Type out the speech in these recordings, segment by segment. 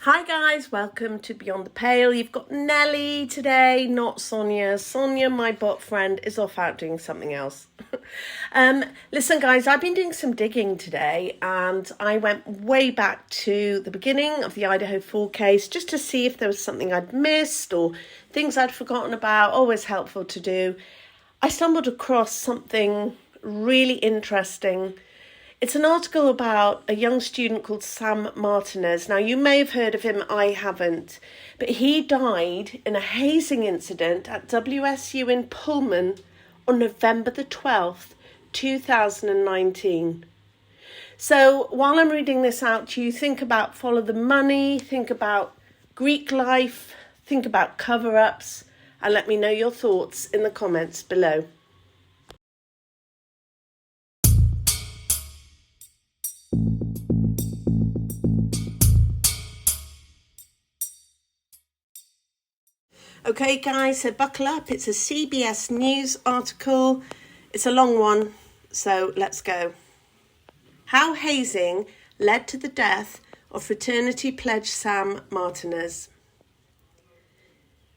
Hi guys, welcome to Beyond the Pale. You've got Nelly today, not Sonia. Sonia, my bot friend, is off out doing something else. Listen guys, I've been doing some digging today and I went way back to the beginning of the Idaho 4 case just to see if there was something I'd missed or things I'd forgotten about. Always helpful to do. I stumbled across something really interesting. It's an article about a young student called Sam Martinez. Now, you may have heard of him, I haven't, but he died in a hazing incident at WSU in Pullman on November the 12th, 2019. So while I'm reading this out to you, think about follow the money, think about Greek life, think about cover-ups, and let me know your thoughts in the comments below. Okay guys, so buckle up. It's a CBS News article. It's a long one, so let's go. How hazing led to the death of Fraternity pledge Sam Martinez.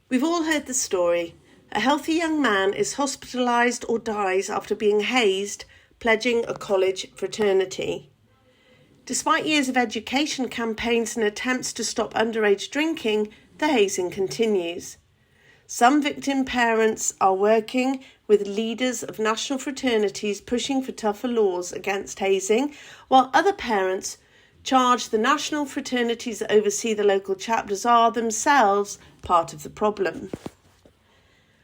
We've all heard the story. A healthy young man is hospitalized or dies after being hazed, pledging a college fraternity. Despite years of education campaigns and attempts to stop underage drinking, the hazing continues. Some victim parents are working with leaders of national fraternities pushing for tougher laws against hazing, while other parents charge the national fraternities that oversee the local chapters are themselves part of the problem.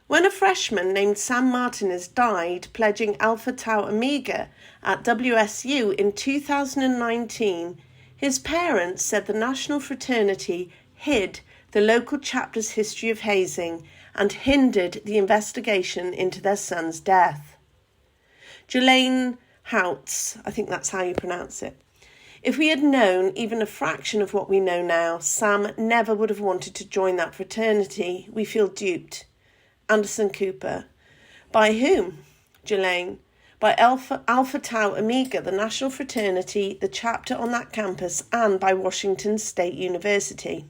When a freshman named Sam Martinez died pledging Alpha Tau Omega at WSU in 2019, his parents said the national fraternity hid the local chapter's history of hazing and hindered the investigation into their son's death. Jelaine Houts, I think that's how you pronounce it. If we had known even a fraction of what we know now, Sam never would have wanted to join that fraternity. We feel duped. Anderson Cooper. By whom? Jelaine. By Alpha Tau Omega, the national fraternity, the chapter on that campus, and by Washington State University.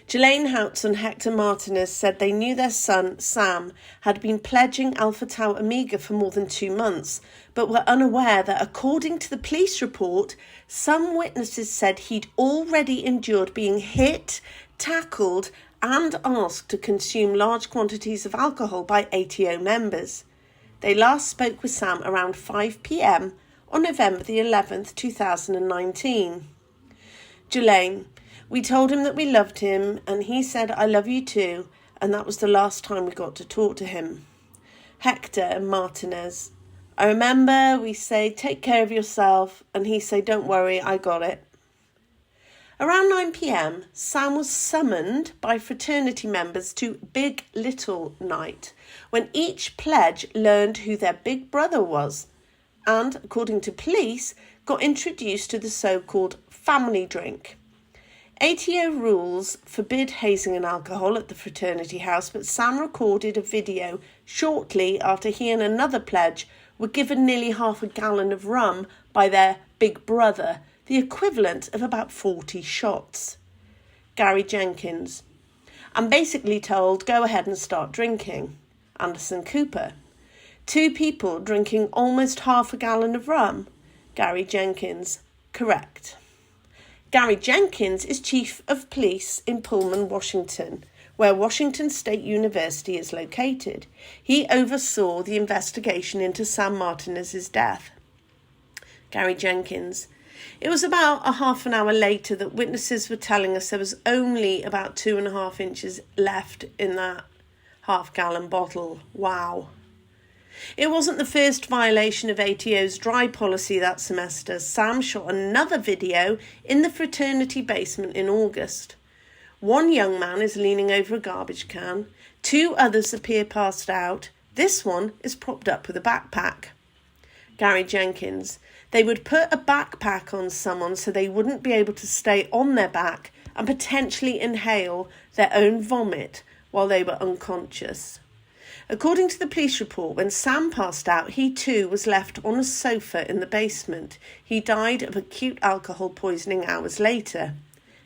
Jelaine Houts and Hector Martinez said they knew their son, Sam, had been pledging Alpha Tau Omega for more than 2 months, but were unaware that, according to the police report, some witnesses said he'd already endured being hit, tackled, and asked to consume large quantities of alcohol by ATO members. They last spoke with Sam around 5 p.m. on November the 11th, 2019. Jelaine, we told him that we loved him, and he said, I love you too, and that was the last time we got to talk to him. Hector Martinez, I remember we say, take care of yourself, and he say, don't worry, I got it. Around 9 p.m, Sam was summoned by fraternity members to Big Little Night, when each pledge learned who their big brother was, and, according to police, got introduced to the so-called family drink. ATO rules forbid hazing and alcohol at the fraternity house, but Sam recorded a video shortly after he and another pledge were given nearly half a gallon of rum by their big brother, the equivalent of about 40 shots. Gary Jenkins. I'm basically told, go ahead and start drinking. Anderson Cooper. 2 people drinking almost half a gallon of rum. Gary Jenkins. Correct. Gary Jenkins is Chief of Police in Pullman, Washington, where Washington State University is located. He oversaw the investigation into Sam Martinez's death. Gary Jenkins. It was about a half an hour later that witnesses were telling us there was only about 2.5 inches left in that half-gallon bottle. Wow. It wasn't the first violation of ATO's dry policy that semester. Sam shot another video in the fraternity basement in August. One young man is leaning over a garbage can. 2 others appear passed out. This one is propped up with a backpack. Gary Jenkins. They would put a backpack on someone so they wouldn't be able to stay on their back and potentially inhale their own vomit while they were unconscious. According to the police report, when Sam passed out, he too was left on a sofa in the basement. He died of acute alcohol poisoning hours later.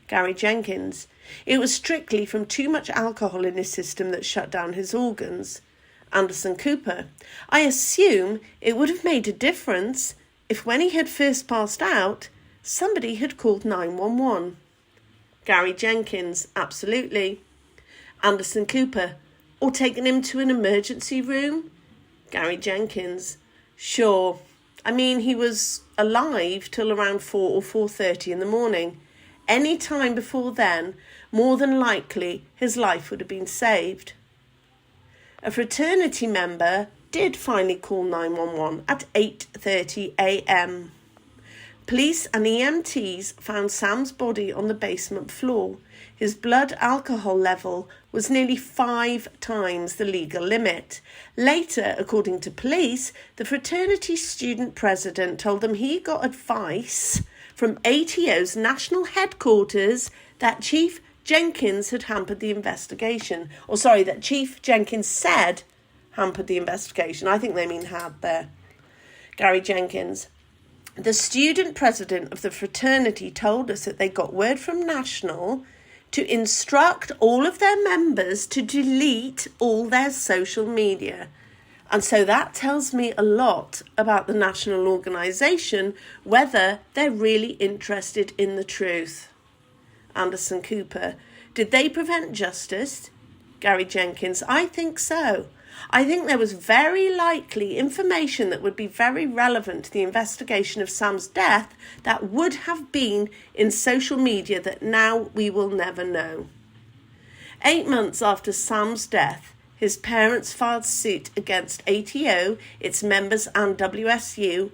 Gary Jenkins. It was strictly from too much alcohol in his system that shut down his organs. Anderson Cooper. I assume it would have made a difference if when he had first passed out, somebody had called 911. Gary Jenkins. Absolutely. Anderson Cooper. Or taken him to an emergency room? Gary Jenkins. Sure. I mean, he was alive till around 4 or 4:30 in the morning. Any time before then, more than likely, his life would have been saved. A fraternity member did finally call 911 at 8:30 a.m. Police and EMTs found Sam's body on the basement floor. His blood alcohol level was nearly 5 times the legal limit. Later, according to police, the fraternity student president told them he got advice from ATO's national headquarters that Chief Jenkins had hampered the investigation. That Chief Jenkins said hampered the investigation. I think they mean had there. Gary Jenkins. The student president of the fraternity told us that they got word from National to instruct all of their members to delete all their social media. And so that tells me a lot about the national organisation, whether they're really interested in the truth. Anderson Cooper. Did they prevent justice? Gary Jenkins. I think so. I think there was very likely information that would be very relevant to the investigation of Sam's death that would have been in social media that now we will never know. 8 months after Sam's death, his parents filed suit against ATO, its members and WSU.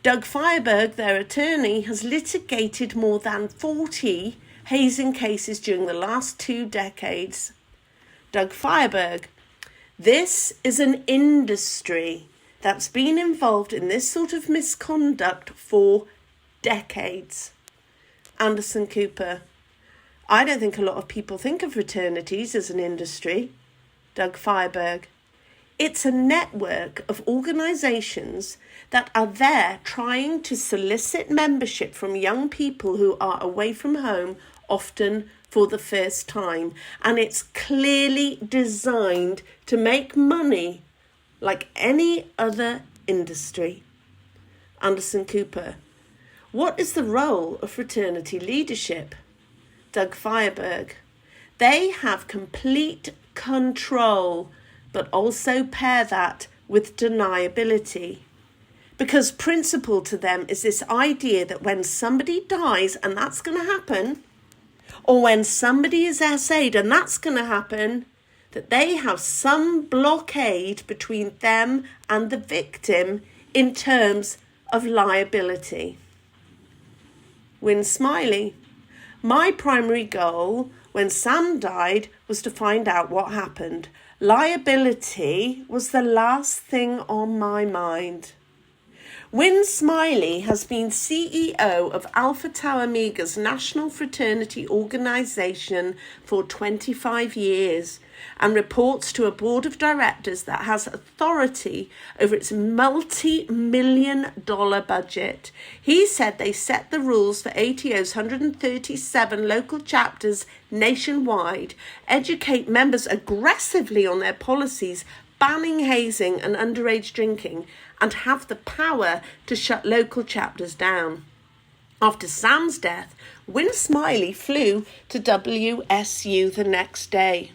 Doug Fireberg, their attorney, has litigated more than 40 hazing cases during the last 2 decades. Doug Fireberg. This is an industry that's been involved in this sort of misconduct for decades. Anderson Cooper. I don't think a lot of people think of fraternities as an industry. Doug Fireberg. It's a network of organisations that are there trying to solicit membership from young people who are away from home, often for the first time, and it's clearly designed to make money like any other industry. Anderson Cooper. What is the role of fraternity leadership? Doug Fireberg. They have complete control, but also pair that with deniability. Because principal to them is this idea that when somebody dies, and that's going to happen, or when somebody is SA'd, and that's going to happen, that they have some blockade between them and the victim in terms of liability. Win Smiley. My primary goal when Sam died was to find out what happened. Liability was the last thing on my mind. Win Smiley has been CEO of Alpha Tau Omega's National Fraternity Organisation for 25 years and reports to a board of directors that has authority over its multi-million-dollar budget. He said they set the rules for ATO's 137 local chapters nationwide, educate members aggressively on their policies, banning hazing and underage drinking, and have the power to shut local chapters down. After Sam's death, Win Smiley flew to WSU the next day.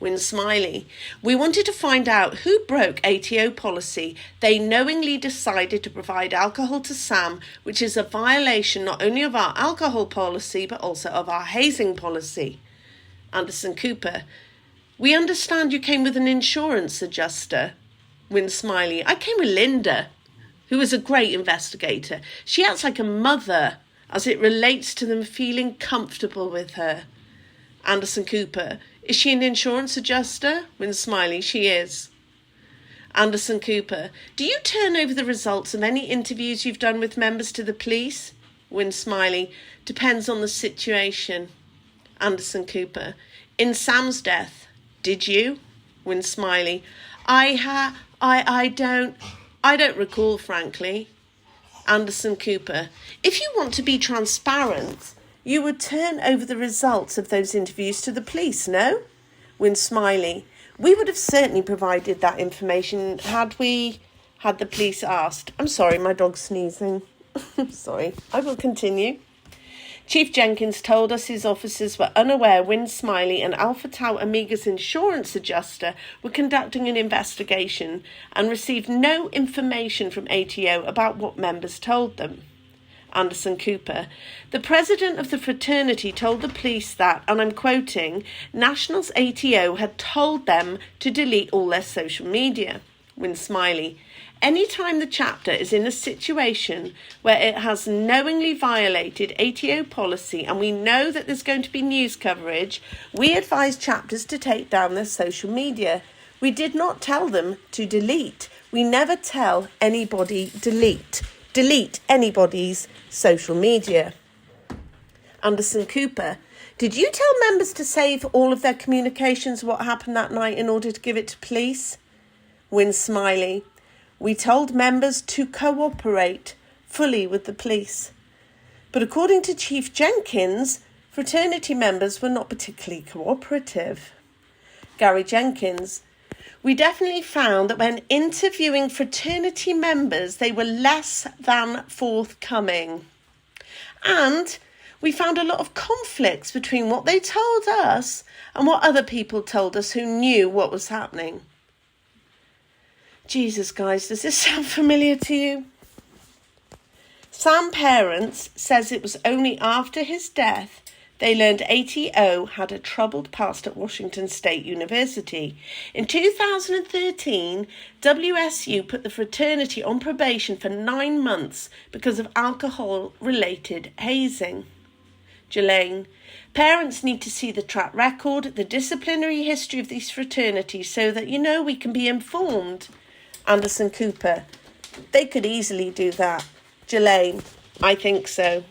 Win Smiley. We wanted to find out who broke ATO policy. They knowingly decided to provide alcohol to Sam, which is a violation not only of our alcohol policy, but also of our hazing policy. Anderson Cooper. We understand you came with an insurance adjuster. Win Smiley. I came with Linda, who is a great investigator. She acts like a mother as it relates to them feeling comfortable with her. Anderson Cooper. Is she an insurance adjuster? Win Smiley. She is. Anderson Cooper. Do you turn over the results of any interviews you've done with members to the police? Win Smiley. Depends on the situation. Anderson Cooper. In Sam's death, did you? Win Smiley. I don't recall, frankly. Anderson Cooper. If you want to be transparent, You would turn over the results of those interviews to the police, no? Win Smiley. We would have certainly provided that information had the police asked. I'm sorry, my dog's sneezing. Sorry, I will continue. Chief Jenkins told us his officers were unaware Win Smiley and Alpha Tau Omega's insurance adjuster were conducting an investigation and received no information from ATO about what members told them. Anderson Cooper. The president of the fraternity told the police that, and I'm quoting, Nationals ATO had told them to delete all their social media. Win Smiley. Anytime the chapter is in a situation where it has knowingly violated ATO policy and we know that there's going to be news coverage, we advise chapters to take down their social media. We did not tell them to delete. We never tell anybody delete anybody's social media. Anderson Cooper. Did you tell members to save all of their communications what happened that night in order to give it to police? Win Smiley. We told members to cooperate fully with the police. But according to Chief Jenkins, fraternity members were not particularly cooperative. Gary Jenkins. We definitely found that when interviewing fraternity members, they were less than forthcoming. And we found a lot of conflicts between what they told us and what other people told us who knew what was happening. Jesus, guys, does this sound familiar to you? Sam Parents says it was only after his death they learned ATO had a troubled past at Washington State University. In 2013, WSU put the fraternity on probation for 9 months because of alcohol-related hazing. Jelaine. Parents need to see the track record, the disciplinary history of these fraternities so that, we can be informed. Anderson Cooper. They could easily do that. Jelaine. I think so.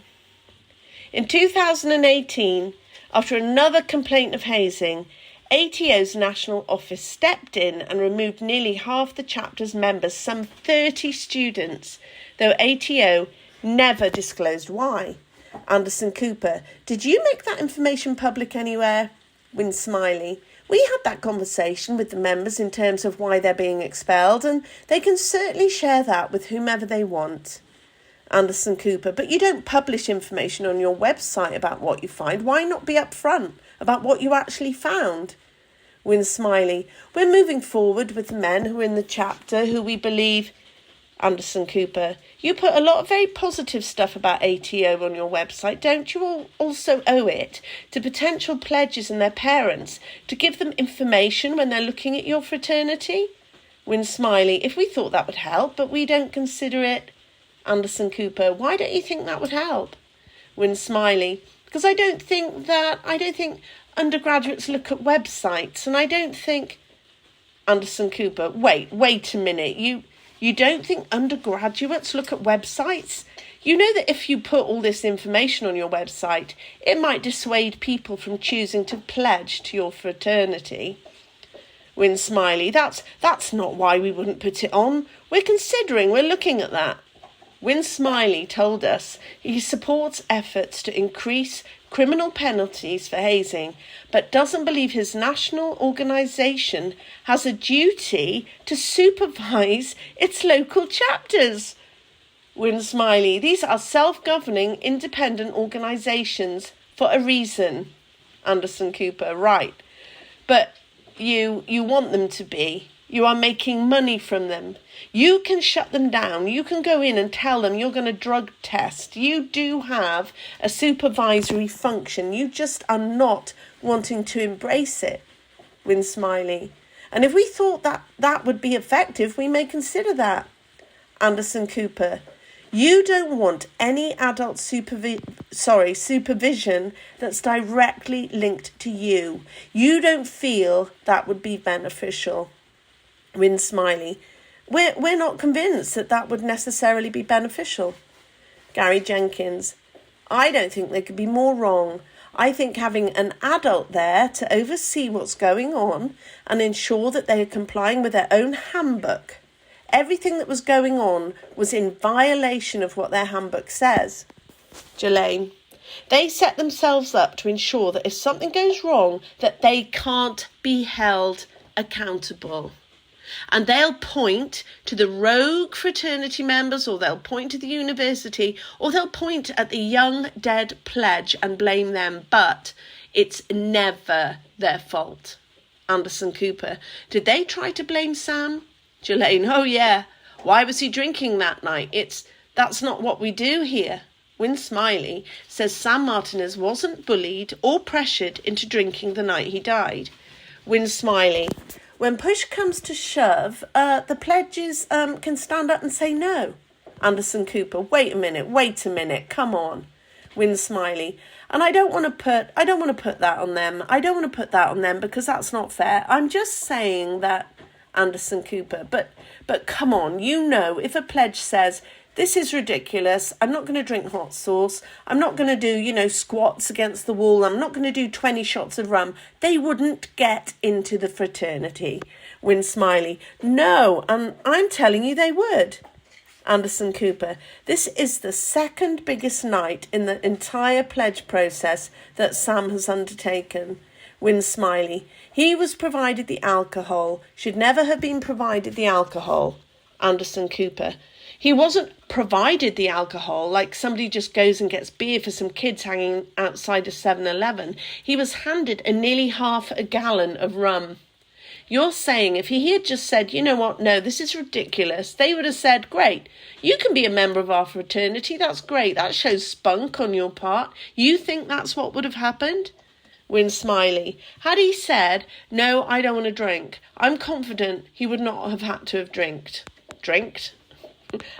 In 2018, after another complaint of hazing, ATO's national office stepped in and removed nearly half the chapter's members, some 30 students, though ATO never disclosed why. Anderson Cooper. Did you make that information public anywhere? Win Smiley. We had that conversation with the members in terms of why they're being expelled, and they can certainly share that with whomever they want. Anderson Cooper. But you don't publish information on your website about what you find. Why not be upfront about what you actually found? Win Smiley. We're moving forward with the men who are in the chapter who we believe... Anderson Cooper. You put a lot of very positive stuff about ATO on your website. Don't you also owe it to potential pledges and their parents to give them information when they're looking at your fraternity? Win Smiley. If we thought that would help, but we don't consider it. Anderson Cooper. Why don't you think that would help? Win Smiley. Because I don't think undergraduates look at websites, and I don't think... Anderson Cooper. Wait a minute. You don't think undergraduates look at websites? You know that if you put all this information on your website, it might dissuade people from choosing to pledge to your fraternity. Win Smiley. That's not why we wouldn't put it on. We're looking at that. Win Smiley told us he supports efforts to increase criminal penalties for hazing, but doesn't believe his national organisation has a duty to supervise its local chapters. Win Smiley. These are self-governing independent organisations for a reason. Anderson Cooper. Right. But you want them to be. You are making money from them. You can shut them down. You can go in and tell them you're going to drug test. You do have a supervisory function. You just are not wanting to embrace it. Win Smiley. And if we thought that would be effective, we may consider that. Anderson Cooper. You don't want any adult supervision that's directly linked to you. You don't feel that would be beneficial. Win Smiley. We're not convinced that would necessarily be beneficial. Gary Jenkins. I don't think they could be more wrong. I think having an adult there to oversee what's going on and ensure that they are complying with their own handbook. Everything that was going on was in violation of what their handbook says. Jelaine. They set themselves up to ensure that if something goes wrong, that they can't be held accountable. And they'll point to the rogue fraternity members, or they'll point to the university, or they'll point at the young dead pledge and blame them. But it's never their fault. Anderson Cooper. Did they try to blame Sam? Jelaine. Oh yeah. Why was he drinking that night? That's not what we do here. Wynne Smiley says Sam Martinez wasn't bullied or pressured into drinking the night he died. Wynne Smiley. When push comes to shove, the pledges can stand up and say no. Anderson Cooper. Wait a minute, come on. Wynne Smiley. And I don't want to put that on them. I don't want to put that on them because that's not fair. I'm just saying that, Anderson Cooper. But come on, if a pledge says, this is ridiculous, I'm not going to drink hot sauce, I'm not going to do, squats against the wall, I'm not going to do 20 shots of rum, they wouldn't get into the fraternity. Wynne Smiley. No, and I'm telling you they would. Anderson Cooper. This is the second biggest night in the entire pledge process that Sam has undertaken. Wynne Smiley. He was provided the alcohol, should never have been provided the alcohol. Anderson Cooper. He wasn't provided the alcohol like somebody just goes and gets beer for some kids hanging outside a 7-Eleven. He was handed a nearly half a gallon of rum. You're saying if he had just said, you know what, no, this is ridiculous, they would have said, great, you can be a member of our fraternity, that's great, that shows spunk on your part. You think that's what would have happened? Wynne Smiley. Had he said, no, I don't want to drink, I'm confident he would not have had to have drinked.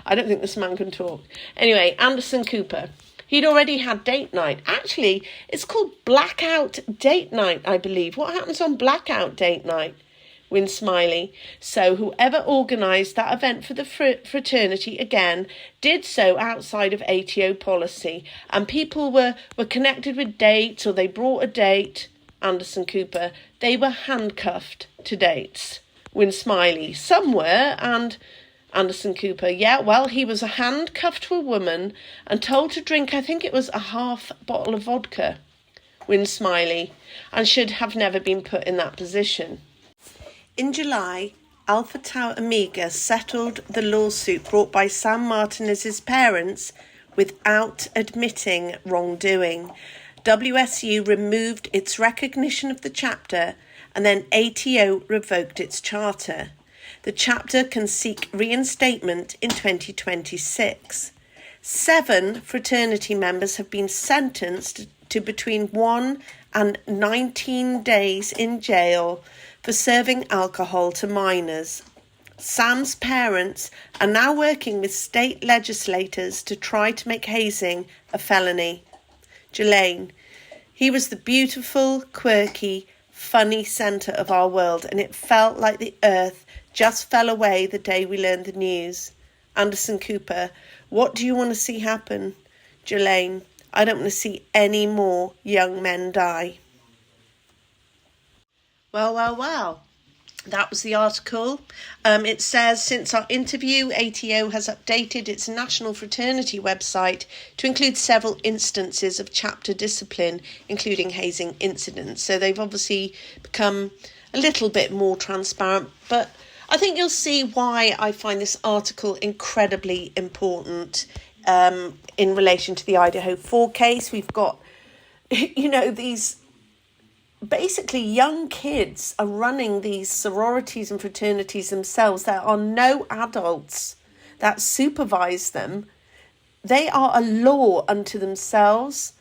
I don't think this man can talk. Anyway, Anderson Cooper. He'd already had date night. Actually, it's called blackout date night, I believe. What happens on blackout date night? Wynne Smiley. So whoever organised that event for the fraternity, again, did so outside of ATO policy. And people were connected with dates, or they brought a date. Anderson Cooper. They were handcuffed to dates. Wynne Smiley. Some were, and Anderson Cooper. Yeah, well, he was handcuffed to a woman and told to drink, I think it was a half bottle of vodka. Wynne Smiley. And should have never been put in that position. In July, Alpha Tau Omega settled the lawsuit brought by Sam Martinez's parents without admitting wrongdoing. WSU removed its recognition of the chapter, and then ATO revoked its charter. The chapter can seek reinstatement in 2026. 7 fraternity members have been sentenced to between 1 and 19 days in jail for serving alcohol to minors. Sam's parents are now working with state legislators to try to make hazing a felony. Jelaine. He was the beautiful, quirky, funny centre of our world, and it felt like the earth just fell away the day we learned the news. Anderson Cooper. What do you want to see happen? Jelaine. I don't want to see any more young men die. Well. That was the article. It says, since our interview, ATO has updated its national fraternity website to include several instances of chapter discipline, including hazing incidents. So they've obviously become a little bit more transparent, but I think you'll see why I find this article incredibly important in relation to the Idaho 4 case. We've got, these basically young kids are running these sororities and fraternities themselves. There are no adults that supervise them. They are a law unto themselves.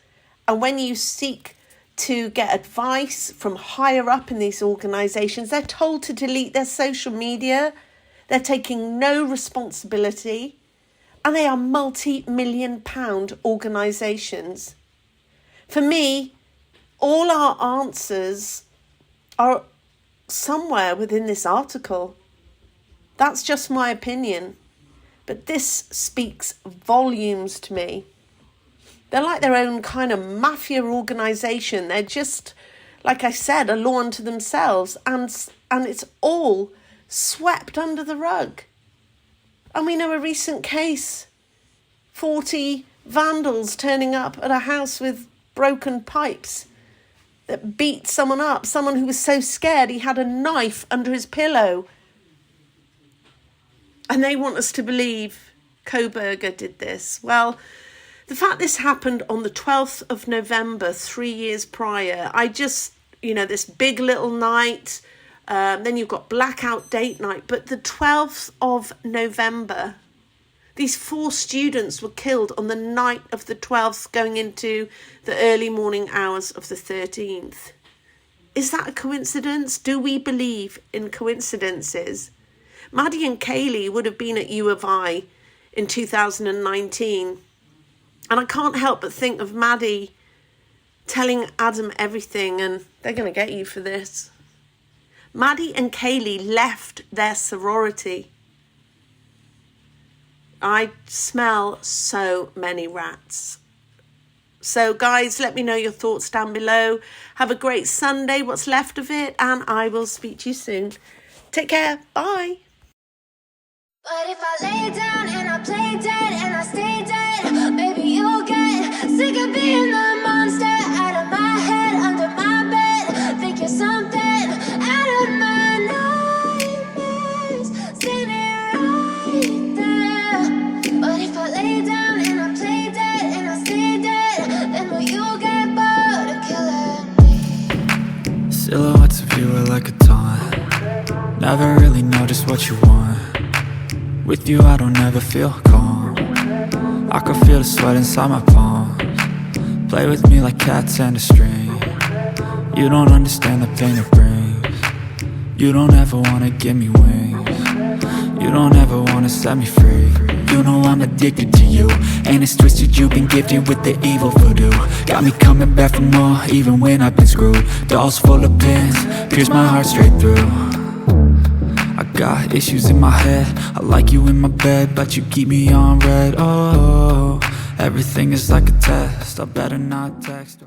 And when you seek to get advice from higher up in these organisations, they're told to delete their social media. They're taking no responsibility. And they are multi-million-pound organisations. For me, all our answers are somewhere within this article. That's just my opinion. But this speaks volumes to me. They're like their own kind of mafia organisation. They're just, like I said, a law unto themselves. And it's all swept under the rug. And we know a recent case, 40 vandals turning up at a house with broken pipes that beat someone up, someone who was so scared he had a knife under his pillow. And they want us to believe Kohberger did this. Well, the fact this happened on the 12th of November, 3 years prior, this big little night, then you've got blackout date night, but the 12th of November, these 4 students were killed on the night of the 12th, going into the early morning hours of the 13th. Is that a coincidence? Do we believe in coincidences? Maddie and Kaylee would have been at U of I in 2019. And I can't help but think of Maddie telling Adam everything, and they're going to get you for this. Maddie and Kaylee left their sorority. I smell so many rats. So guys, let me know your thoughts down below. Have a great Sunday, what's left of it, and I will speak to you soon. Take care. Bye. But if I lay down and I play dead and I stay dead, baby, you'll get sick of being the monster out of my head, under my bed. Think you're something out of my nightmares, standing right there. But if I lay down and I play dead and I stay dead, then will you get bored of killing me? Silhouettes of you are like a taunt. Never really know just what you want. With you I don't ever feel calm. I can feel the sweat inside my palms. Play with me like cats and a string. You don't understand the pain it brings. You don't ever wanna give me wings. You don't ever wanna set me free. You know I'm addicted to you, and it's twisted, you've been gifted with the evil voodoo. Got me coming back for more, even when I've been screwed. Dolls full of pins, pierce my heart straight through. I got issues in my head, I like you in my bed, but you keep me on red. Oh, everything is like a test, I better not text.